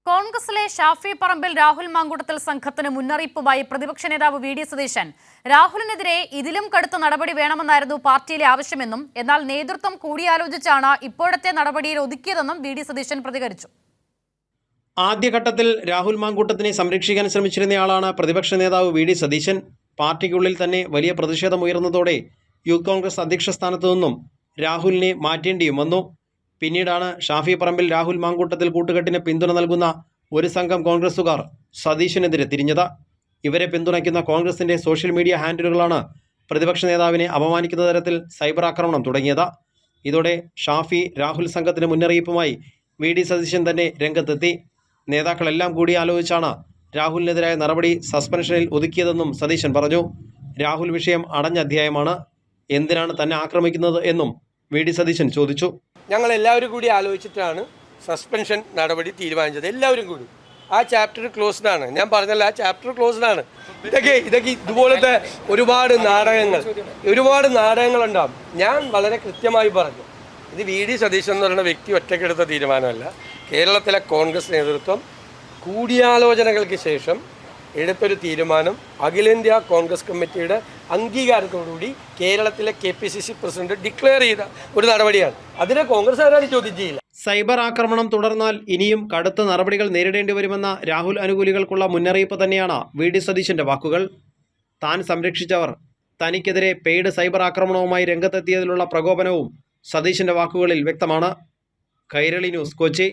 കോൺഗ്രസിലെ ഷാഫി പറമ്പിൽ രാഹുൽ മാങ്കൂട്ടത്തിൽ സംഘത്തിന് മുന്നറിയിപ്പുമായി പ്രതിപക്ഷ നേതാവ് വി ഡി സതീശൻ രാഹുലിനെതിരെ ഇതിലും കടുത്ത നടപടി വേണമെന്നായിരുന്നു പാർട്ടിയിലെ ആവശ്യമെന്നും എന്നാൽ നേതൃത്വം കൂടിയാലോചിച്ചാണ് ഇപ്പോഴത്തെ നടപടിയിൽ ഒതുക്കിയതെന്നും വി ഡി സതീശൻ പ്രതികരിച്ചു. ആദ്യഘട്ടത്തിൽ രാഹുൽ മാങ്കൂട്ടത്തിനെ സംരക്ഷിക്കാൻ ശ്രമിച്ചിരുന്നയാളാണ് പ്രതിപക്ഷ നേതാവ് വി ഡി സതീശൻ. പാർട്ടിക്കുള്ളിൽ തന്നെ വലിയ പ്രതിഷേധമുയർന്നതോടെ യൂത്ത് കോൺഗ്രസ് അധ്യക്ഷ സ്ഥാനത്തു നിന്നും രാഹുലിനെ മാറ്റേണ്ടിയും വന്നു. പിന്നീടാണ് ഷാഫി പറമ്പിൽ രാഹുൽ മാങ്കൂട്ടത്തിൽ കൂട്ടുകെട്ടിന് പിന്തുണ നൽകുന്ന ഒരു സംഘം കോൺഗ്രസുകാർ സതീശനെതിരെ തിരിഞ്ഞത്. ഇവരെ പിന്തുണയ്ക്കുന്ന കോൺഗ്രസിന്റെ സോഷ്യൽ മീഡിയ ഹാൻഡിലുകളാണ് പ്രതിപക്ഷ നേതാവിനെ അപമാനിക്കുന്ന തരത്തിൽ സൈബർ ആക്രമണം തുടങ്ങിയത്. ഇതോടെ ഷാഫി രാഹുൽ സംഘത്തിന് മുന്നറിയിപ്പുമായി വി ഡി സതീശൻ തന്നെ രംഗത്തെത്തി. നേതാക്കളെല്ലാം കൂടി ആലോചിച്ചാണ് രാഹുലിനെതിരായ നടപടി സസ്പെൻഷനിൽ ഒതുക്കിയതെന്നും സതീശൻ പറഞ്ഞു. രാഹുൽ വിഷയം അടഞ്ഞ അധ്യായമാണ്. എന്തിനാണ് തന്നെ ആക്രമിക്കുന്നത് എന്നും വി ഡി സതീശൻ ചോദിച്ചു. ഞങ്ങൾ എല്ലാവരും കൂടി ആലോചിച്ചിട്ടാണ് സസ്പെൻഷൻ നടപടി തീരുമാനിച്ചത്. എല്ലാവരും കൂടി ആ ചാപ്റ്റർ ക്ലോസ്ഡ് ആണ്. ഞാൻ പറഞ്ഞല്ലോ, ആ ചാപ്റ്റർ ക്ലോസ്ഡ് ആണ്. ഇതൊക്കെ ഇതുപോലത്തെ ഒരുപാട് നാടകങ്ങളുണ്ടാകും. ഞാൻ വളരെ കൃത്യമായി പറഞ്ഞു, ഇത് വി ഡി സതീശൻ എന്ന് പറയുന്ന വ്യക്തി ഒറ്റയ്ക്കെടുത്ത തീരുമാനമല്ല. കേരളത്തിലെ കോൺഗ്രസ് നേതൃത്വം കൂടിയാലോചനകൾക്ക് ശേഷം എടുത്തൊരു തീരുമാനം അഖിലേന്ത്യാ കോൺഗ്രസ് കമ്മിറ്റിയുടെ അംഗീകാരത്തോടുകൂടി കേരളത്തിലെ KPCC പ്രസിഡന്റ് ഡിക്ലെയർ ചെയ്ത ഒരു നടപടിയാണ്. അതിനെ കോൺഗ്രസ് ആരാലും ചോദ്യം ചെയ്യില്ല. സൈബർ ആക്രമണം തുടർന്നാൽ ഇനിയും കടുത്ത നടപടികൾ നേരിടേണ്ടി വരുമെന്ന രാഹുൽ അനുകൂലികൾക്കുള്ള മുന്നറിയിപ്പ് തന്നെയാണ് വി ഡി സതീശന്റെ വാക്കുകൾ. താൻ സംരക്ഷിച്ചവർ തനിക്കെതിരെ പെയ്ഡ് സൈബർ ആക്രമണവുമായി രംഗത്തെത്തിയതിലുള്ള പ്രകോപനവും സതീശന്റെ വാക്കുകളിൽ വ്യക്തമാണ്. കൈരളി ന്യൂസ്, കൊച്ചി.